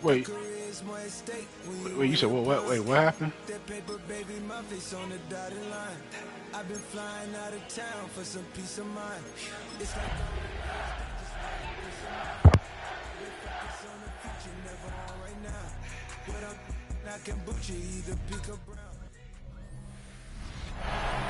Wait, you said what? Wait, what happened? I've been flying out of town for some peace of mind. It's like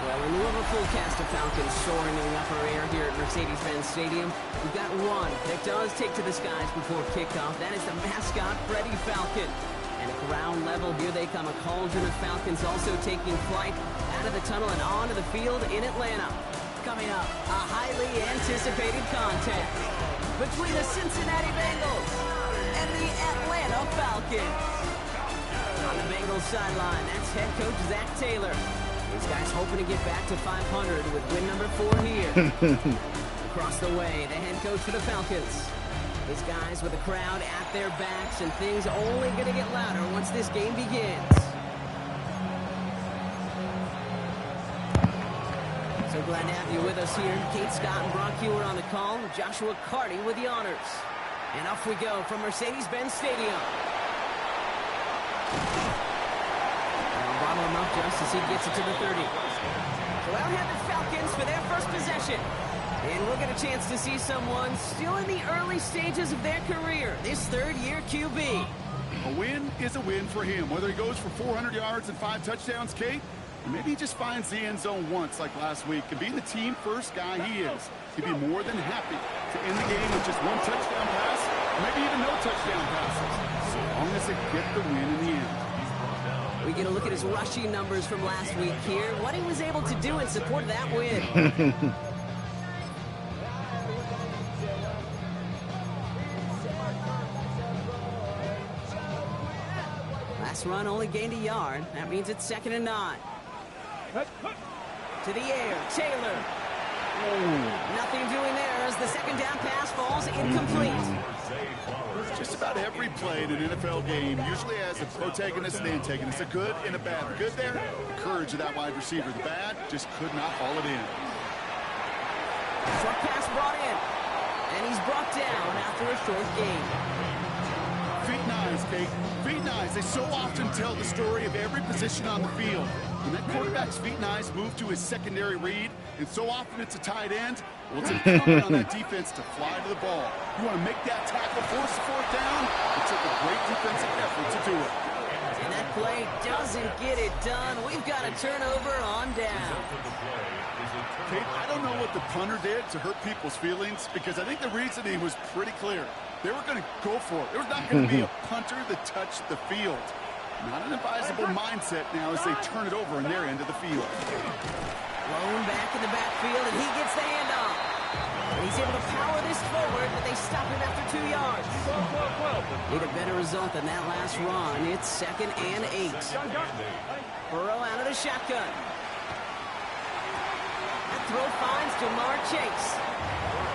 well, in lieu of a full cast of Falcons soaring in the upper air here at Mercedes-Benz Stadium, we've got one that does take to the skies before kickoff. That is the mascot, Freddie Falcon. And at ground level, here they come, a cauldron of Falcons also taking flight out of the tunnel and onto the field in Atlanta. Coming up, a highly anticipated contest between the Cincinnati Bengals and the Atlanta Falcons. On the Bengals sideline, that's head coach Zach Taylor. These guys hoping to get back to 500 with win number 4 here. Across the way, the head coach for the Falcons. These guys with the crowd at their backs, and things only going to get louder once this game begins. So glad to have you with us here. Kate Scott and Brock Hewer on the call. Joshua Carty with the honors. And off we go from Mercedes-Benz Stadium. I'll bottle him up just as he gets it to the 30. So out have the Falcons for their first possession. And we'll get a chance to see someone still in the early stages of their career, this third-year QB. A win is a win for him, whether he goes for 400 yards and 5 touchdowns, Kate, or maybe he just finds the end zone once like last week. And being the team-first guy he is, he'd be more than happy to end the game with just 1 touchdown pass, or maybe even no touchdown passes, so long as they get the win in the end. We get a look at his rushing numbers from last week here, what he was able to do in support of that win. Last run only gained a yard. That means it's 2nd and 9. To the air, Taylor. Nothing doing there as the second down pass falls incomplete. Just about every play in an NFL game usually has a protagonist and antagonist, a good and a bad. The good there, the courage of that wide receiver. The bad just could not haul it in. Short pass brought in, and he's brought down after a short gain. Feet and eyes, Kate. Feet and eyes. They so often tell the story of every position on the field. When that quarterback's feet and eyes move to his secondary read, and so often it's a tight end, well, it's incumbent on that defense to fly to the ball. You want to make that tackle, force the 4th down. It took a great defensive effort to do it. And that play doesn't get it done. We've got a turnover on down. Kate, I don't know what the punter did to hurt people's feelings, because I think the reasoning was pretty clear. They were going to go for it. There was not going to be a punter that touched the field. Not an advisable mindset now as they turn it over in their end of the field. Blown back in the backfield, and he gets the handoff. And he's able to power this forward, but they stop him after 2 yards. Need a better result than that last run. It's 2nd and 8. Burrow out of the shotgun. That throw finds Jamar Chase.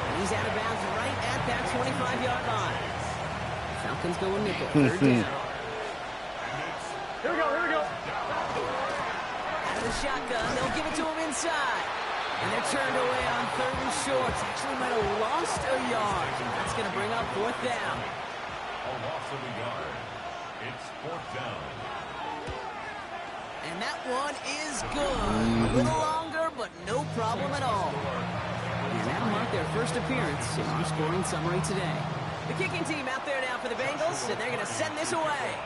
And he's out of bounds right at that 25-yard line. Falcons going nickel, 3rd down. Here we go. Out of the shotgun, they'll give it to him inside. And they're turned away on 3rd and short. Actually might have lost a yard. That's going to bring up 4th down. A loss of a yard. It's 4th down. And that one is good. A little longer, but no problem at all. And that'll mark their first appearance in our scoring summary today. The kicking team out there now for the Bengals, and they're going to send this away.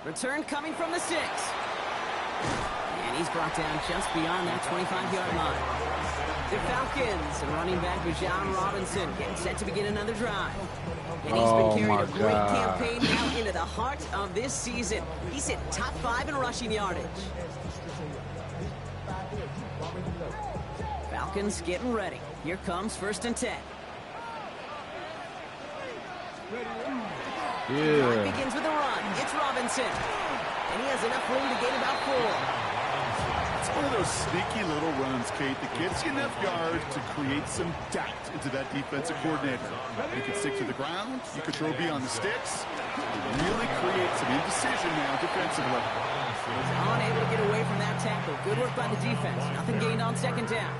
Return coming from the 6. And he's brought down just beyond that 25-yard line. The Falcons and running back Bijan Robinson getting set to begin another drive. And he's been carrying a great campaign now into the heart of this season. He's hit top 5 in rushing yardage. Falcons getting ready. Here comes 1st and 10. Drive begins with a run. It's Robinson. And he has enough room to gain about 4. It's one of those sneaky little runs, Kate, that gets you enough yards to create some doubt into that defensive coordinator. You can stick to the ground. You can throw beyond the sticks. It really creates some indecision now defensively. He's unable to get away from that tackle. Good work by the defense. Nothing gained on 2nd down.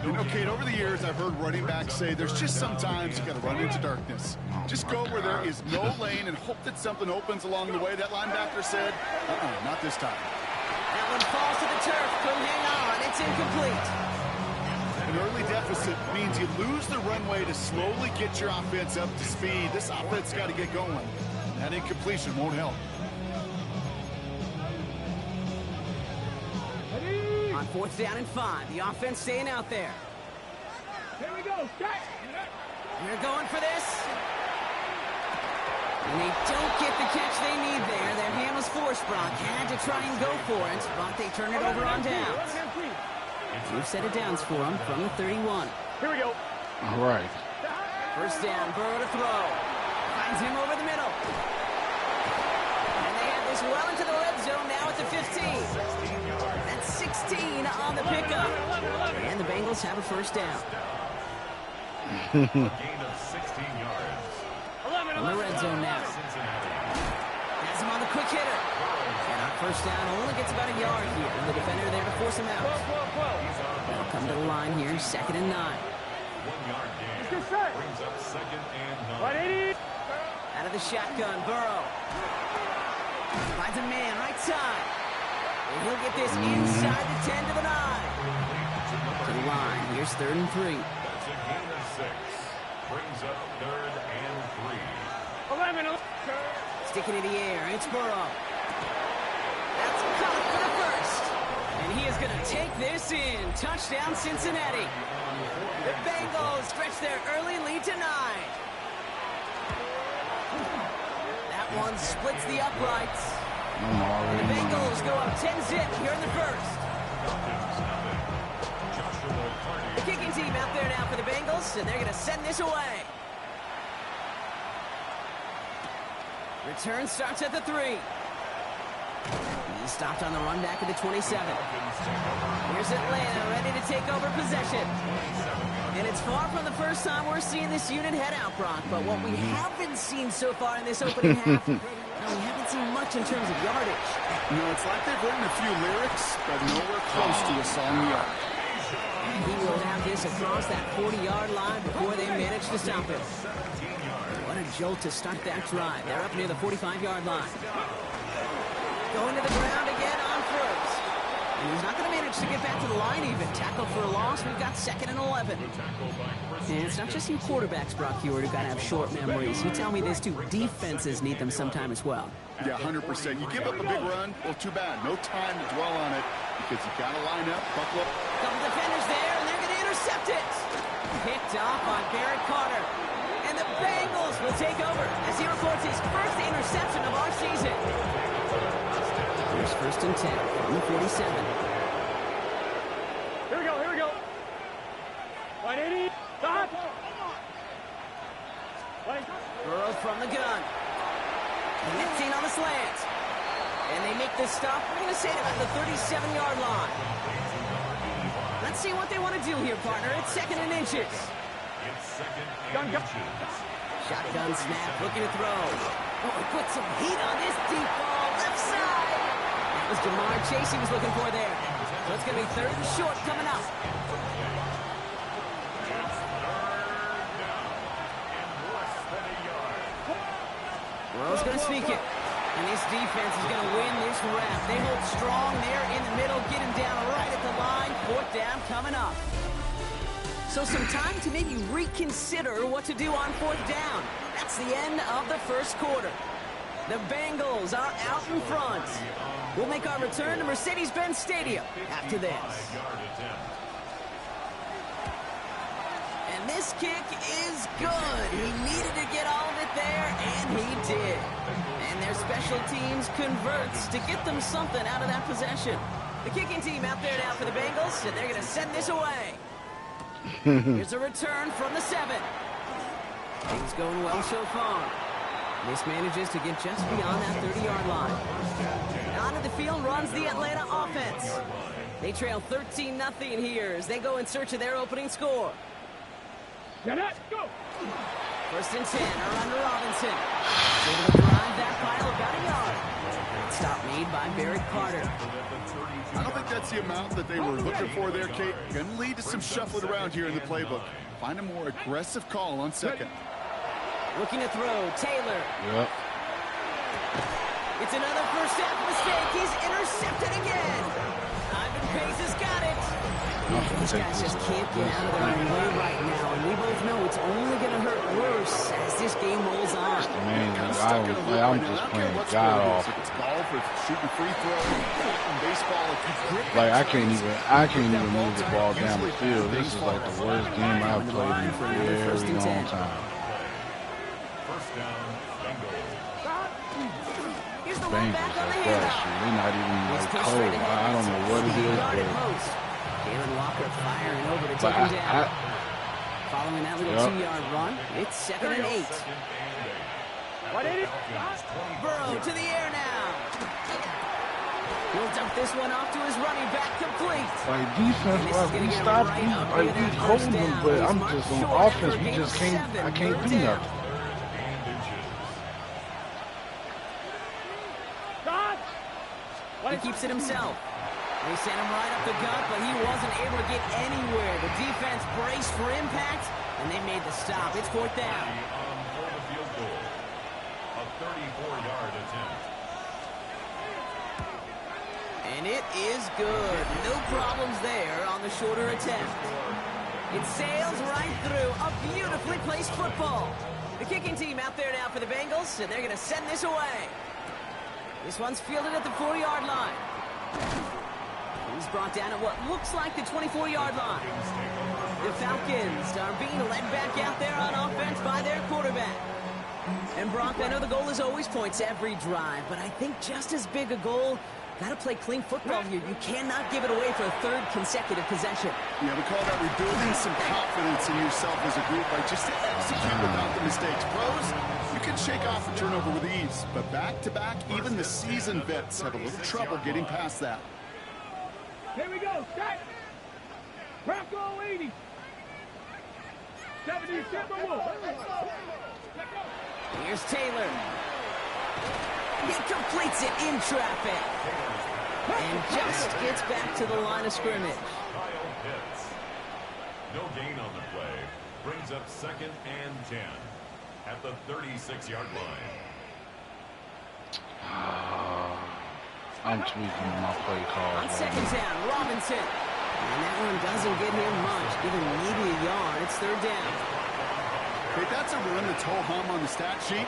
You know, Kate, over the years, I've heard running backs say there's just sometimes you got to run into darkness. Just go where there is no lane and hope that something opens along the way. That linebacker said, not this time. That one falls to the turf. Couldn't hang on. It's incomplete. An early deficit means you lose the runway to slowly get your offense up to speed. This offense got to get going. That incompletion won't help. On 4th down and 5, the offense staying out there. Here we go. Start. They're going for this. And they don't get the catch they need there. Their hand was forced. Brock had to try and go for it, but they turn it over on downs. 2 set of downs for them from the 31. Here we go. All right. First down, Burrow to throw. Finds him over the middle. And they have this well into the red zone now at the 15. That's 16 on the pickup. And the Bengals have a first down. A gain of 16 yards. In the red zone now. Has him on the quick hitter. And on first down, only gets about a yard here. And the defender there to force him out. They'll come to the line here, 2nd and 9. 1 yard gain. Brings up 2nd and 9. Out of the shotgun, Burrow. Finds a man, right side. And he'll get this inside the 10 to the 9. To the line, here's 3rd and 3. That's a gain of 6. Brings up 3rd and 3. Sticking in the air, it's Burrow. That's caught for the first. And he is going to take this in. Touchdown, Cincinnati. The Bengals stretch their early lead to 9. That one splits the uprights. And the Bengals go up 10-zip here in the first. The kicking team out there now for the Bengals, and they're going to send this away. Return starts at the 3. He's stopped on the run back at the 27. Here's Atlanta ready to take over possession. And it's far from the first time we're seeing this unit head out, Brock. But what we haven't seen so far in this opening half, we haven't seen much in terms of yardage. No, it's like they've written a few lyrics, but nowhere close to a song yet. He will have this across that 40-yard line before they manage to stop him. What a jolt to start that drive. They're up near the 45-yard line. Going to the ground again on first. And he's not going to manage to get back to the line even. Tackle for a loss. We've got 2nd and 11. And it's not just you quarterbacks, Brock Hewitt, who've got to have short memories. You tell me this too. Defenses need them sometime as well. Yeah, 100%. You give up a big run, well, too bad. No time to dwell on it because you got to line up, buckle up. Couple defenders there, and they're going to intercept it. Picked off on Barrett Carter. And the Bengals will take over as he records his first interception of our season. Here's 1st and 10 from the 47. Here we go. Here we go. 180. Stop. Burrow from the gun. Connecting on the slant. And they make this stop. We're going to say about the 37-yard line. Let's see what they want to do here, partner. It's 2nd and inches. It's 2nd and inches. Shotgun snap, looking to throw. Oh, he put some heat on this deep ball, left side. That was Jamar Chase he was looking for there. So it's going to be 3rd and short coming up. Burrow's going to sneak it. And this defense is going to win this round. They hold strong there in the middle, get him down right at the line. 4th down coming up. So some time to maybe reconsider what to do on 4th down. That's the end of the first quarter. The Bengals are out in front. We'll make our return to Mercedes-Benz Stadium after this. And this kick is good. He needed to get all of it there, and he did. And their special teams converts to get them something out of that possession. The kicking team out there now for the Bengals, and they're going to send this away. Here's a return from the 7. Things going well so far. This manages to get just beyond that 30-yard line. Onto the field runs the Atlanta offense. They trail 13-0 here as they go in search of their opening score. Go. 1st and 10, around to Robinson. Able to drive that pile about a yard. Stop made by Barrett Carter. I don't think that's the amount that they were looking for there, Kate. Going to lead to some shuffling around here in the playbook. Find a more aggressive call on 2nd. Looking to throw. Taylor. Yep. It's another first half mistake. He's intercepted again. Ivan Pace has got it. These guys just can't get out of their own way right now, and we both know it's only going to hurt worse as this game rolls on. Man, I'm just playing god awful. Like I can't even move the ball down the field. This is like the worst game I've played in a very long time. Bengals like that shit. They're not even like cold. I don't know what it is, but Jalen Walker firing over to take him down. Following that little 2-yard run, it's 2nd and 8. Burrow to the air now. He'll dump this one off to his running back, complete. Like defense, like we stopped, like we holding them, but I'm just on offense. We just can't. I can't do nothing. He keeps it himself. They sent him right up the gut, but he wasn't able to get anywhere. The defense braced for impact, and they made the stop. It's 4th down. For the field goal, a 34-yard attempt. And it is good. No problems there on the shorter attempt. It sails right through a beautifully placed football. The kicking team out there now for the Bengals, and they're going to send this away. This one's fielded at the 4-yard line. He's brought down at what looks like the 24-yard line. The Falcons are being led back out there on offense by their quarterback. And Brock, I know the goal is always points every drive, but I think just as big a goal, got to play clean football here. You cannot give it away for a 3rd consecutive possession. Yeah, we call that rebuilding some confidence in yourself as a group by just executing without the mistakes. Pros, you can shake off a turnover with ease, but back-to-back, even the seasoned vets have a little trouble getting past that. Here we go, set. Bronco 80. 70 Timberwolves. Here's Taylor. He completes it in traffic. And just gets back to the line of scrimmage. No gain on the play. Brings up 2nd and 10 at the 36-yard line. I'm tweaking my play call. On 2nd down, Robinson. And that one doesn't get him much. Give him maybe a yard. It's 3rd down. Hey, that's a run that's ho-hum on the stat sheet.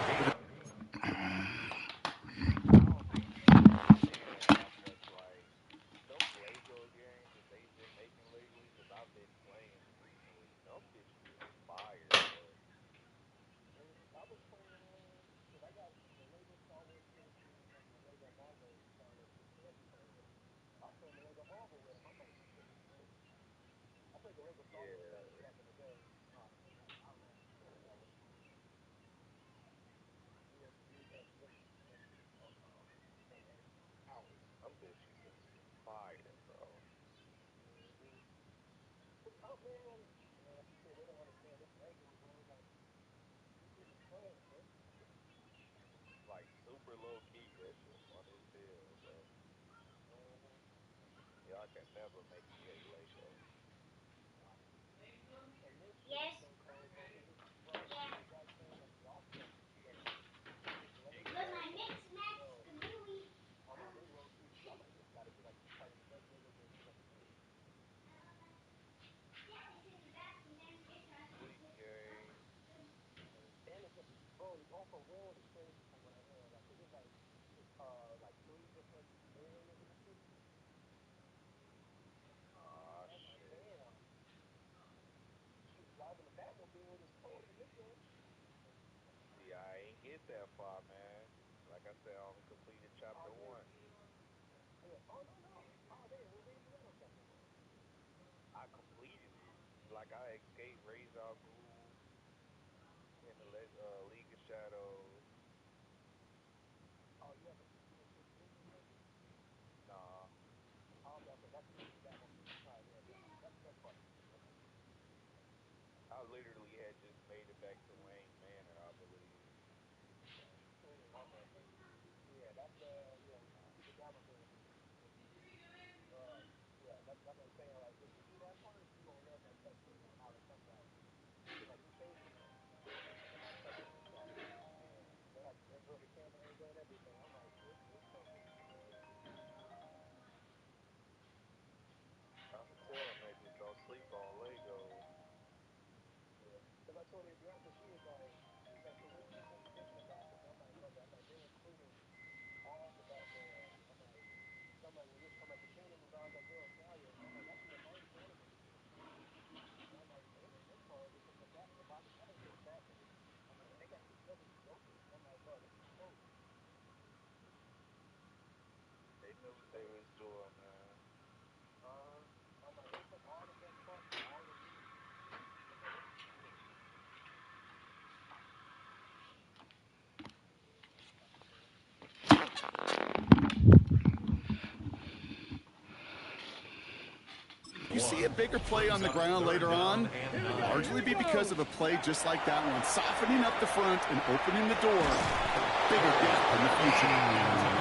You see a bigger play on the ground later on, it'll largely be because of a play just like that one, softening up the front and opening the door. A bigger gap in the future.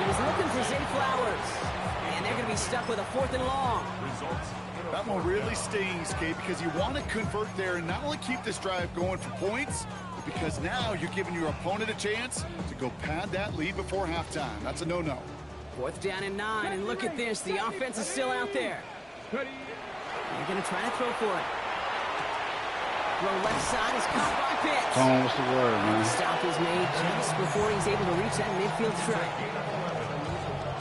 He was looking for Zay Flowers, and they're going to be stuck with a 4th and long. That one really stings, Kate, because you want to convert there and not only keep this drive going for points, but because now you're giving your opponent a chance to go pad that lead before halftime. That's a no-no. 4th down and 9, and look at this. The offense is still out there. They're going to try to throw for it. Throw left side is caught by Pitts. What's the word, man? Stop is made just before he's able to reach that midfield strike.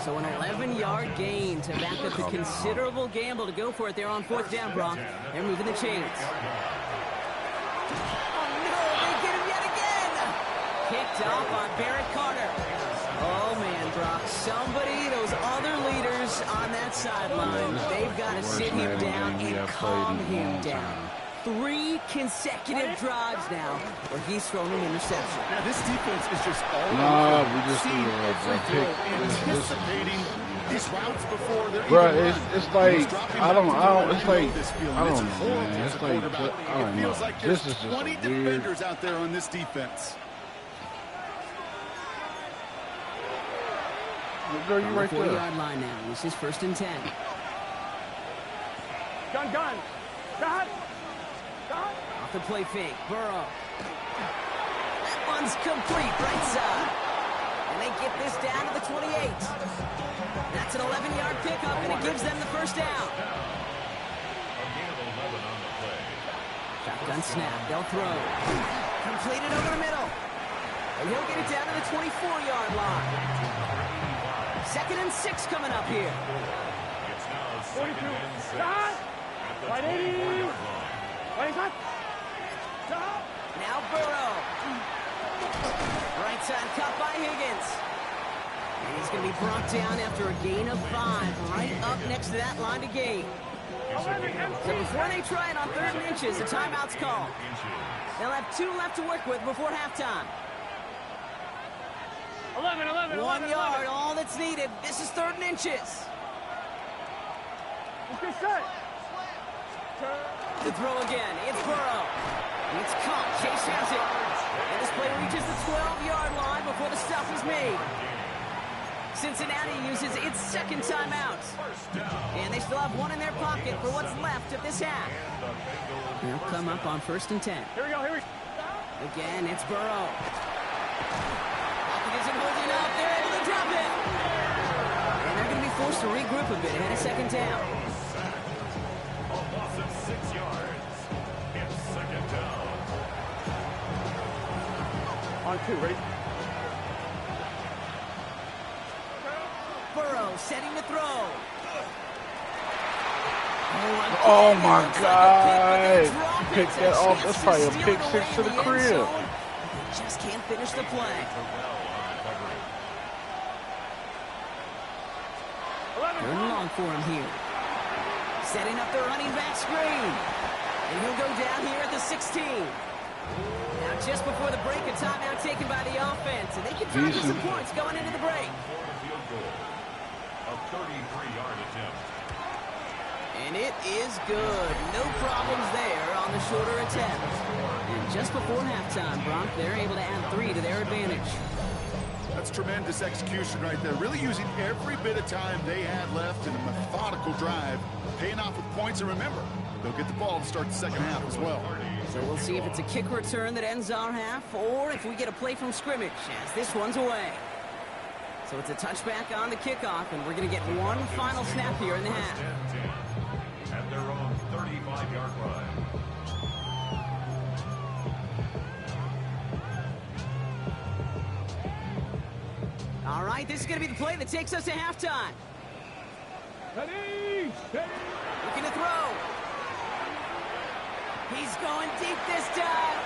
So an 11-yard gain to back up the considerable gamble to go for it there on 4th down, Brock. They're moving the chains. Oh, no, they get him yet again. Kicked off on Barrett Carter. Oh, man, Brock, somebody, those other leaders on that sideline, they've got to sit him down and calm him down. 3 consecutive drives now where he's thrown an interception. Now, this defense is just all we just anticipating these routes before they're bro, even it's like I don't know, man. It's like there's this is just 20 weird. defenders out there on this defense. Girl, you right there. 40-yard line now. This is 1st and 10. Gun. Off the play fake. Burrow. That one's complete. Right side. And they get this down to the 28. That's an 11-yard pickup, and it gives them the 1st down. Shotgun snap. They'll throw. Completed over the middle. And he'll get it down to the 24-yard line. 2nd and 6 coming up here. 42. Stop. 180. 25. Stop. Now Burrow. Right side cut by Higgins. And he's going to be brought down after a gain of 5, right up next to that line to gain. So before they try it on 3rd and inches, a timeout's called. They'll have 2 left to work with before halftime. 11. 1 yard, all that's needed. This is 3rd and inches. Let's get set. To throw again, it's Burrow. It's caught, Chase has it. And this play reaches the 12-yard line before the stuff is made. Cincinnati uses its 2nd timeout. And they still have 1 in their pocket for what's left of this half. They'll come up on 1st and 10. Here we go. Again, it's Burrow. Pocket isn't holding up. They're able to drop it. And they're going to be forced to regroup a bit ahead of 2nd down. A loss of 6 yards. It's 2nd down. On 2, ready? Burrow setting to throw. Oh my God! Pick that off. That's probably a pick 6 to the crib. Just can't finish the play. Third and long for him here. Setting up the running back screen. And he'll go down here at the 16. Now just before the break, a timeout taken by the offense. And they can find some points going into the break. A 33-yard attempt. And it is good. No problems there on the shorter attempt. And just before halftime, Brock, they're able to add 3 to their advantage. That's tremendous execution right there. Really using every bit of time they had left in a methodical drive, paying off with points. And remember, they'll get the ball to start the 2nd half as well. So we'll see if it's a kick return that ends our half, or if we get a play from scrimmage, as this one's away. So it's a touchback on the kickoff, and we're going to get 1 final snap here in the half. At their own 35-yard line. All right, this is going to be the play that takes us to halftime. Ready, steady. Looking to throw. He's going deep this time.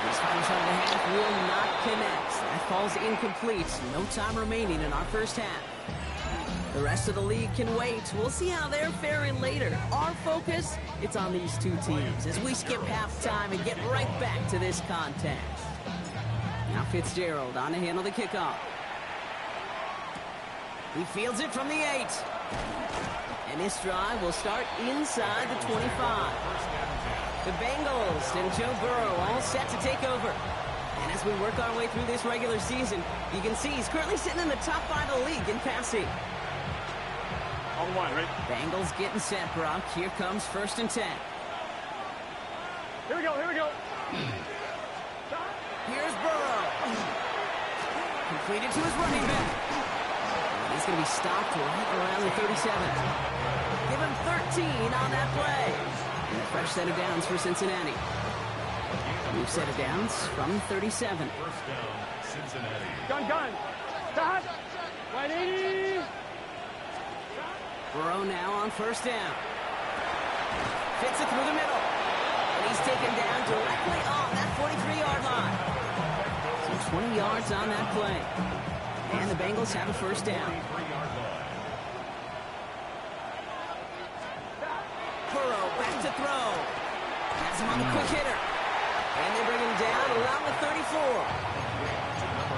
This final shot of the half will not connect. That falls incomplete. No time remaining in our first half. The rest of the league can wait. We'll see how they're faring later. Our focus, it's on these two teams as we skip halftime and get right back to this contest. Now Fitzgerald on to handle the kickoff. He fields it from the 8. And this drive will start inside the 25. The Bengals and Joe Burrow all set to take over. And as we work our way through this regular season, you can see he's currently sitting in the top 5 of the league in passing. On one, right? Bengals getting set, Brock. Here comes 1st and 10. Here we go, here we go. Here's Burrow. Completed to his running back. And he's going to be stopped right around the 37. Give him 13 on that play. And a fresh set of downs for Cincinnati. New set of downs from 37. First down, Cincinnati. Gun. Stop. 180. Burrow now on 1st down. Fits it through the middle. And he's taken down directly on that 43-yard line. So 20 yards on that play. And the Bengals have a 1st down. Burrow back to throw. Has him on the quick hitter. And they bring him down around the 34.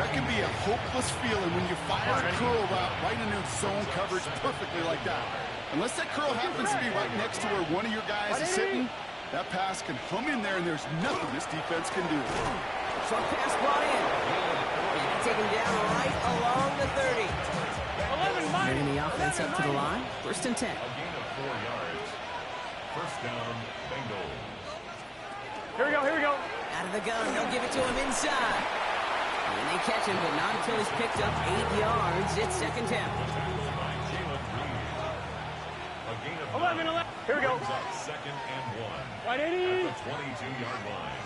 That can be a hopeless feeling when you fire a curl route right into zone coverage perfectly like that. Unless that curl happens to be right next to where one of your guys is sitting, that pass can hum in there and there's nothing this defense can do. Short pass brought in. And taken down right along the 30. 11 miles. Bringing the offense up to the line. 1st and 10. A gain of 4 yards. First down, Bengals. Here we go. Out of the gun. They'll give it to him inside. And they catch him, but not until he's picked up 8 yards. It's 2nd down. A gain of 11. Here we go. Brings up 2nd and 1. 180. At the 22-yard line.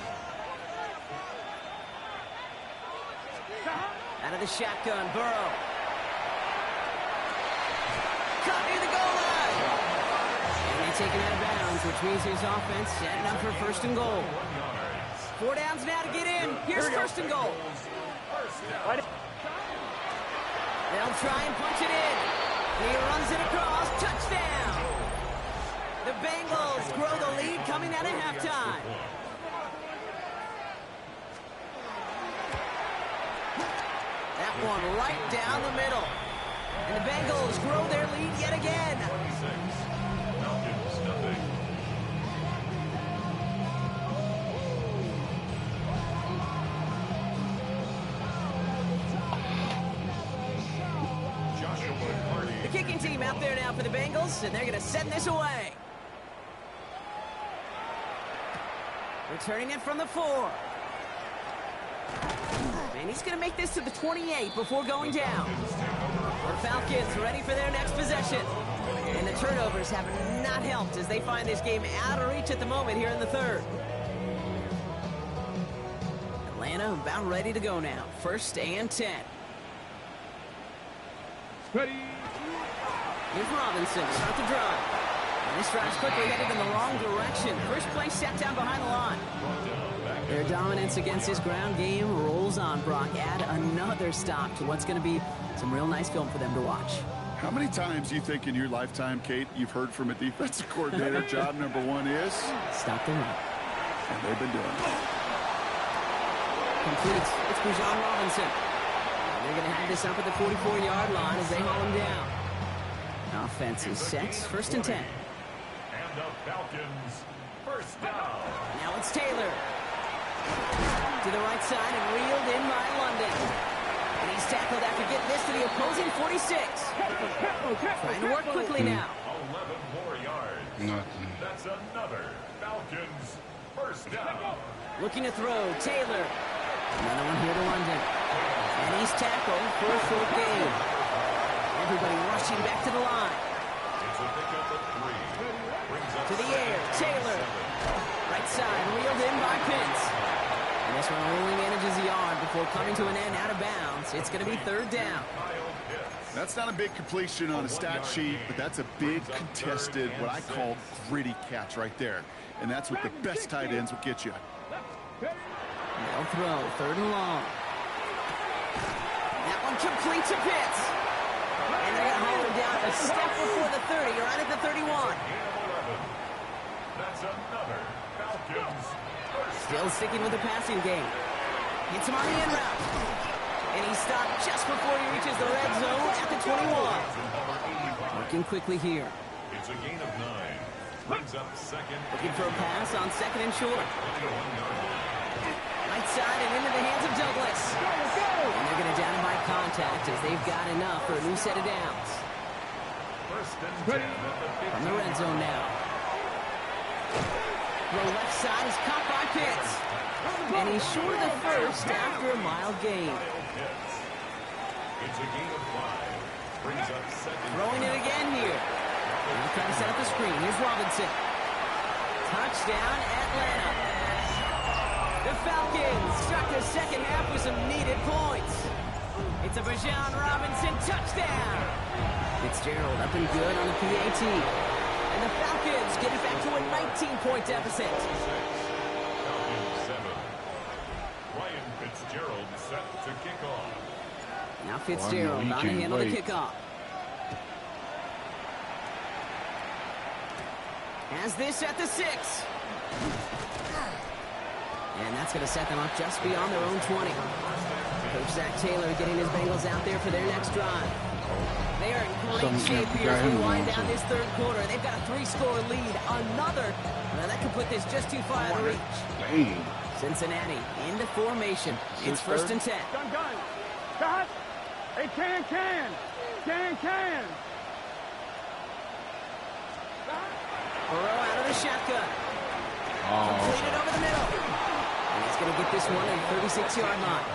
Out of the shotgun, Burrow. Caught near the goal line. And they take him out of bounds, which means his offense setting up for 1st and goal. 4 downs now to get in. Here's 1st and goal. They'll try and punch it in. He runs it across. Touchdown. The Bengals grow the lead coming out of halftime. That one right down the middle. And the Bengals grow their lead yet again. 26. Falcons, nothing. The kicking team out there now for the Bengals, and they're going to send this away. Returning it from the 4. And he's going to make this to the 28 before going down. The Falcons ready for their next possession. And the turnovers have not helped as they find this game out of reach at the moment here in the 3rd. Atlanta about ready to go now. 1st and 10. Ready. Here's Robinson, start the drive. And this drive's quickly headed in the wrong direction. First play set down behind the line. Their dominance against his ground game rolls on, Brock. Add another stop to what's going to be some real nice film for them to watch. How many times do you think in your lifetime, Kate, you've heard from a defensive coordinator, job number 1 is? Stop the run. And they've been doing it. Complete. It's Bijan Robinson. They're going to have this up at the 44-yard line as they haul him down. Offense is set. 1st and 10. And the Falcons, 1st down. Now it's Taylor. To the right side and reeled in by London. And he's tackled after getting this to the opposing 46. Trying to work quickly now. 11 more yards. Nothing. That's another Falcons, 1st down. Looking to throw. Taylor. Another one here to London. And he's tackled for a short gain. Everybody rushing back to the line. It's a pickup of 3. Brings up To the air. Taylor. Right side. Reeled in by Pitts. And This one only manages a yard before coming to an end out of bounds. It's going to be third down. That's not a big completion on a stat sheet, but that's a big contested, what I call gritty catch right there. And that's what the best tight ends will get you. They'll throw, third and long. That one complete to Pitts. And they're going to haul him down a step before the 30, right at the 31. That's another Falcons. Still sticking with the passing game. Hits him on the in route. And he stopped just before he reaches the red zone at the 21. Working quickly here. It's a gain of 9. Brings up second. Looking for a pass on second and short. Right side and into the hands of Douglas. And they're going to down him by contact as they've got enough for a new set of downs. First and 10 at the 15. From the red zone now. The left side is caught by Pitts. And he's short of the first after a mild gain. It's a gain of 5. Brings up second. Throwing it again here. Now trying to set up the screen. Here's Robinson. Touchdown, Atlanta. The Falcons start the second half with some needed points. It's a Bijan Robinson touchdown. Fitzgerald up and good on the PAT. And the Falcons get it back to a 19-point deficit. Falcons 7. Ryan Fitzgerald set to kick off. Now Fitzgerald on to handle the kickoff. Has this at the 6. And that's going to set them up just beyond their own 20. Coach Zach Taylor getting his Bengals out there for their next drive. They are in great shape here as we wind down this third quarter. They've got a 3-score lead. Another. Now that could put this just too far out of reach. Dang. Cincinnati into formation. It's first and 10. Gun. Cut. Hey, can. Burrow out of the shotgun. Completed over the middle. And he's going to get this one at the 36-yard line.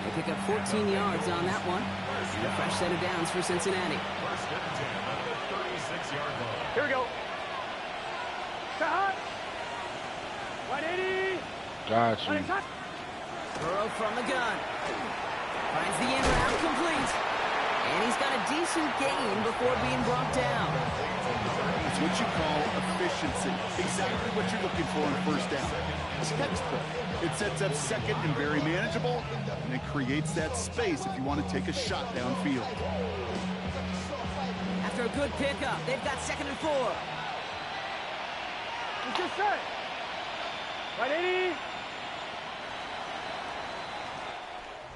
They pick up 14 yards on that one. And a fresh set of downs for Cincinnati. First and 10 at the 36-yard line. Here we go. Cut. 180. Got you. Burrow from the gun. Finds the in route complete. And he's got a decent gain before being brought down. It's what you call efficiency. Exactly what you're looking for in first down. Textbook. It sets up second and very manageable, and it creates that space if you want to take a shot downfield. After a good pickup, they've got second and 4. It's just set. 180.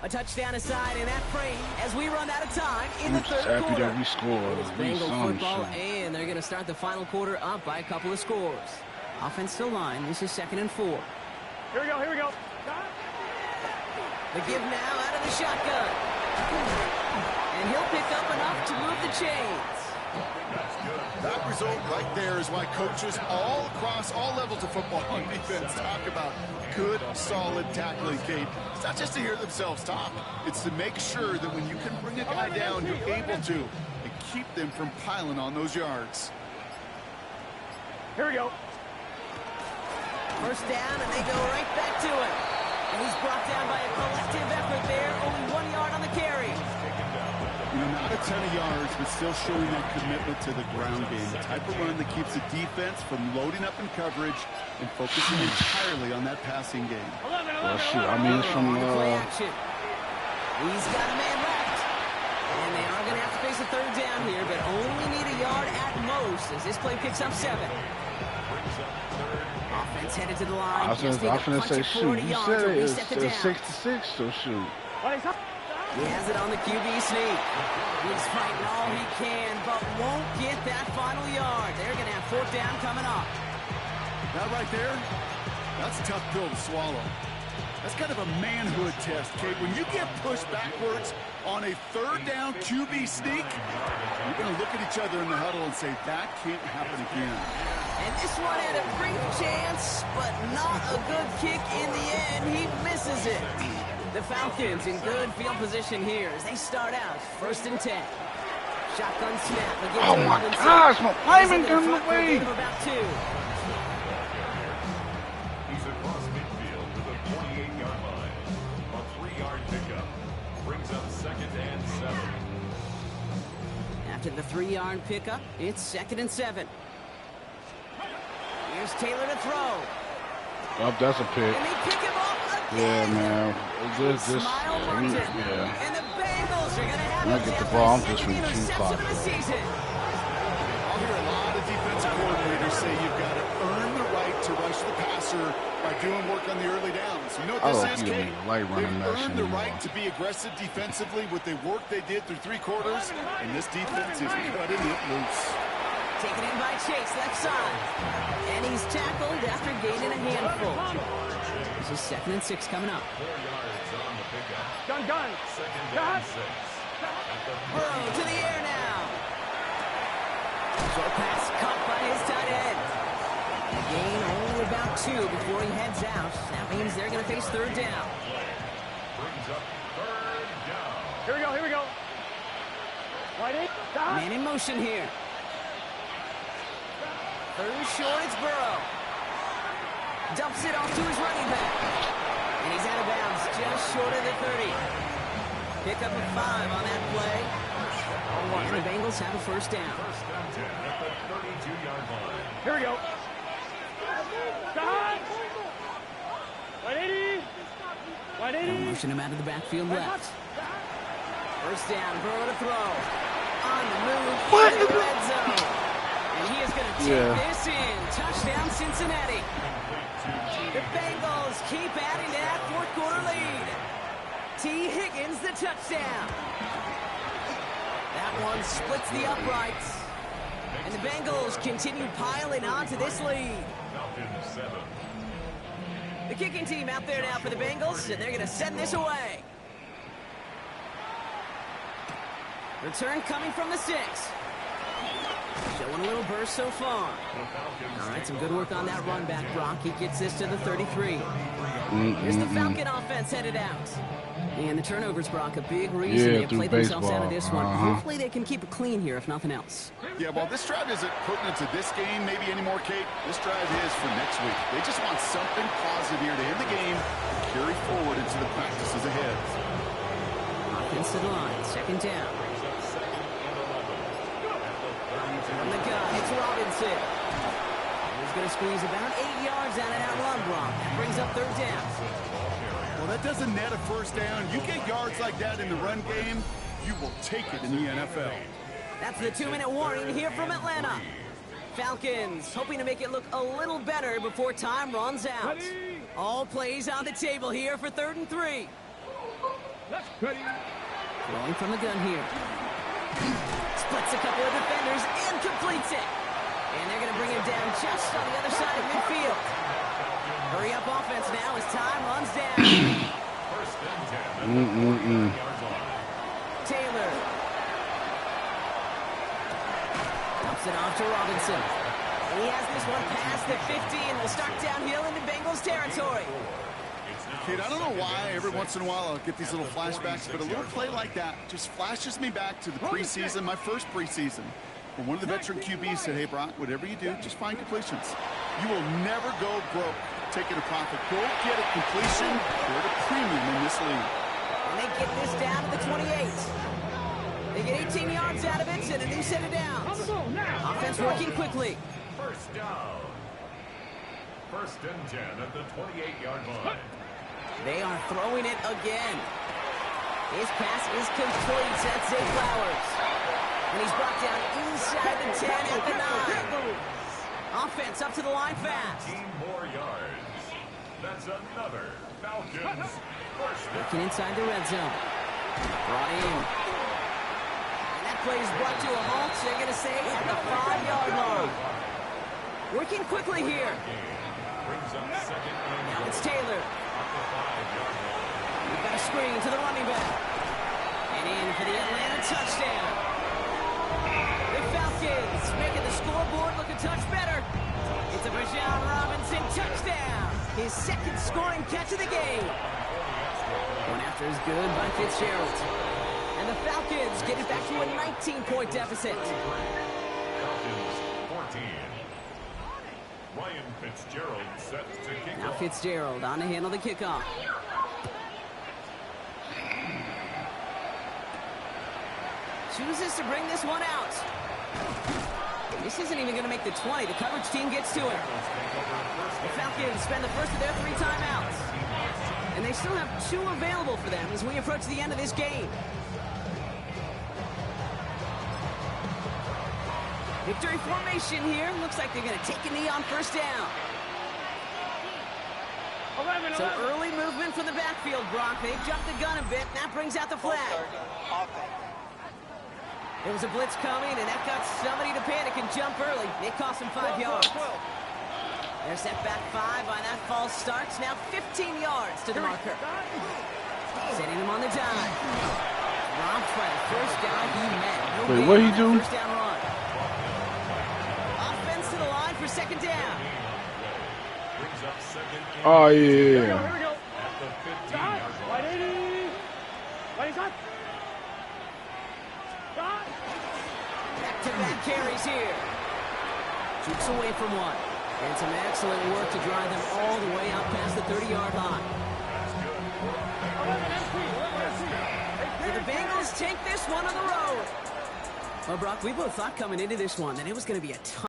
A touchdown aside in that frame as we run out of time in the third Happy quarter. that we scored. It's We Bengal some football, shit. and they're going to start the final quarter up by a couple of scores. Offensive line, this is second and 4. Here we go. The give now out of the shotgun. And he'll pick up enough to move the chains. That result right there is why coaches all across all levels of football and defense talk about good, solid tackling, Kate. It's not just to hear themselves talk. It's to make sure that when you can bring a guy down, you're able to, and keep them from piling on those yards. Here we go. First down, and they go right back to it. And he's brought down by a collective effort there. Only 1 yard on the carry. You know, not a ton of yards, but still showing that commitment to the ground game. The type of run that keeps the defense from loading up in coverage and focusing entirely on that passing game. Well, shoot, I mean, it's from Play action. He's got a man left. And they are going to have to face a third down here, but only need a yard at most as this play picks up 7. Offense headed to the line. I was gonna say shoot. You said it was 6-6, so shoot. He has it on the QB sneak. He's fighting all he can, but won't get that final yard. They're going to have fourth down coming up. That right there, that's a tough pill to swallow. That's kind of a manhood test, Kate. When you get pushed backwards on a third down QB sneak, you're going to look at each other in the huddle and say, that can't happen again. And this one had a brief chance, but not a good kick in the end. He misses it. The Falcons in good field position here as they start out first and 10. Shotgun snap against Oh my gosh, my lineman got in the way. About 2. He's across midfield with a 28 After the 3-yard pickup, it's 2nd and 7. Here's Taylor to throw. Oh, that's a pick. And they pick him off again. Yeah, man. Just, Smile Martin. yeah. And the Bengals are going to have When I him get the down ball, I'm for just second from the shoe interception clock. of the season. I'll hear a lot of defensive coordinators say you've got to earn the right to rush the passer by doing work on the early downs. You know what this is, Kate? They've earned the right to be aggressive defensively with the work they did through 3 quarters, and this defense is cutting it loose. Taken in by Chase, left side. And he's tackled after gaining a handful. This is 2nd and 6 coming up. 4 yards on the pickup. Gun. 2nd and 6. Burrow to the air now. Short pass caught by his tight end. A gain only about 2 before he heads out. That means they're going to face 3rd down. Brings up 3rd down. Here we go. Right in. Man in motion here. 3rd and short, it's Burrow. Dumps it off to his running back. And he's out of bounds, just short of the 30. Pick up a 5 on that play. And the Bengals have a 1st down. 1st and 10 at the 32-yard line. Here we go. Stop. 180. They'll motion him out of the backfield left. 1st down, Burrow to throw. On the move, in the red zone. And he is going to take this in. Touchdown, Cincinnati. The Bengals keep adding to that 4th quarter lead. T. Higgins, the touchdown. That one splits the uprights. And the Bengals continue piling on to this lead. Falcons 7. The kicking team out there now for the Bengals, and they're going to send this away. Return coming from the 6. Showing a little burst so far. All right, some good work on that run back, Brock. He gets this to the 33. Here's the Falcon offense headed out. And the turnovers, Brock, a big reason they played themselves out of this one. Hopefully they can keep it clean here, if nothing else. Yeah, well, this drive isn't pertinent to this game maybe anymore, Kate. This drive is for next week. They just want something positive here to end the game and carry forward into the practices ahead. Offensive line, 2nd down. From the gun, it's Robinson. He's going to squeeze about 8 yards out of that run block. That brings up 3rd down. Well, that doesn't net a 1st down. You get yards like that in the run game, you will take it in the NFL. That's the 2-minute warning here from Atlanta. Falcons hoping to make it look a little better before time runs out. All plays on the table here for 3rd and 3. Throwing from the gun here. Splits a couple of defenders and completes it. And they're going to bring him down just on the other side of midfield. Hurry up offense now as time runs down. 1st and 10. Taylor. Dumps it off to Robinson. And he has this one past the 50 and will start downhill into Bengals territory. Kid, I don't know why every once in a while I'll get these little flashbacks, but a little play like that just flashes me back to the preseason, my first preseason, where one of the veteran QBs said, hey, Brock, whatever you do, just find completions. You will never go broke taking a profit. Go get a completion. You're at a premium in this league. And they get this down to the 28. They get 18 yards out of it and a new set of downs. Offense working quickly. 1st down. 1st and 10 at the 28-yard line. They are throwing it again. His pass is complete. That's Zay Flowers. And he's brought down inside the 10 at the 9. Offense up to the line fast. 18 more yards. That's another Falcons 1st down. Looking inside the red zone. Brought in. And that play is brought to a halt. So they're going to say at the 5-yard line. Working quickly here. Brings up 2nd and Now it's Taylor. We've got a screen to the running back. And in for the Atlanta touchdown. The Falcons making the scoreboard look a touch better. It's a Bijan Robinson touchdown. His 2nd scoring catch of the game. One after is good by Fitzgerald. And the Falcons get it back to a 19-point deficit. Falcons 14. Ryan Fitzgerald set to kick Now off. Fitzgerald on to handle the kickoff. chooses to bring this one out. This isn't even going to make the 20. The coverage team gets to it. The Falcons spend the first of their 3 timeouts. And they still have 2 available for them as we approach the end of this game. Victory formation here. Looks like they're going to take a knee on first down. So early movement from the backfield, Brock. They've jumped the gun a bit. That brings out the flag. There was a blitz coming, and that got somebody to panic and jump early. It cost them 5 yards. They're set back 5 by that false start. Now 15 yards to the marker. Setting them on the dive. Robbed by the first guy he met. Wait, what he do? First down run. Offense to the line for second down. Oh, yeah. Here we go. At the 15-yard line. Back-to-back carries here. Jukes away from one. And some excellent work to drive them all the way out past the 30-yard line. So the Bengals take this one on the road. Well, Brock, we both thought coming into this one that it was going to be a tough